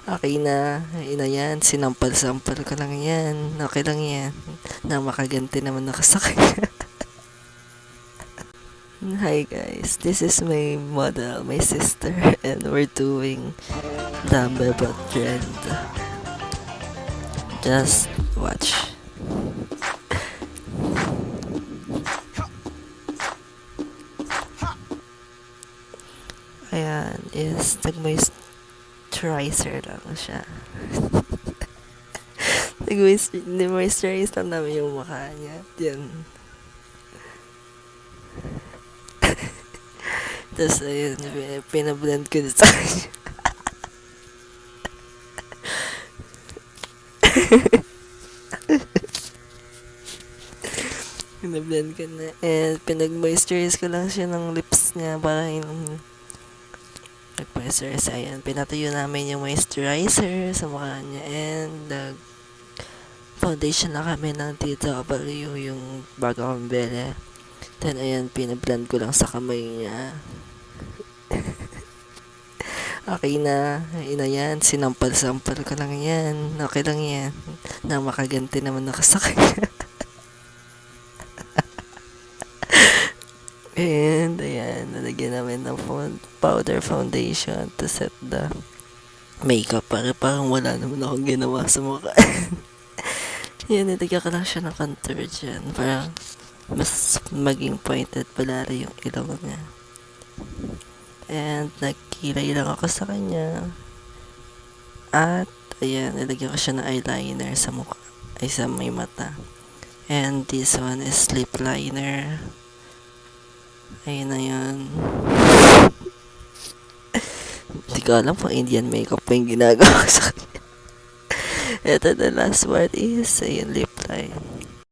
Okay na. Ayun na yan. Sinampal-sampal ko lang yan. Okay lang yan. Na makaganti naman ako sa kanya. Hi guys, this is my model, my sister, and we're doing the Bebot trend. Just watch. Ayan, is nag-moisturizer lang siya. Nag-moisturize lang namin yung mukha niya. Yan. Tapos ayun, pinablend ko sa kanya. Pinablend ko na. And pinag-moisturize ko lang siya ng lips niya para nag-moisturize. Ayan, pinatuyo namin yung moisturizer sa mukha niya. And foundation na kami ng TW, yung bago akong bele. Then ayan, pinablend ko lang sa kamay niya. Okay na. Ayun na yan. Sinampal-sampal ko lang yan. Okay lang yan. Na makaganti naman ako sa kanya. And ayan, nalagyan namin ng powder foundation to set the makeup. Parang wala naman akong ginawa sa mukha. Yan, nilagyan ko lang siya ng contour dyan. Parang mas maging pointed pala yung ilaw niya. And nagkilay lang ako sa kanya. At ayan, nilagyan ko siya ng eyeliner sa mukha. Ay, sa may mata. And this one is lip liner. Ayun na yun. Hindi ko alam kung Indian makeup pa yung ginagawa sa kanya. Ito, the last one is ayun, lip line.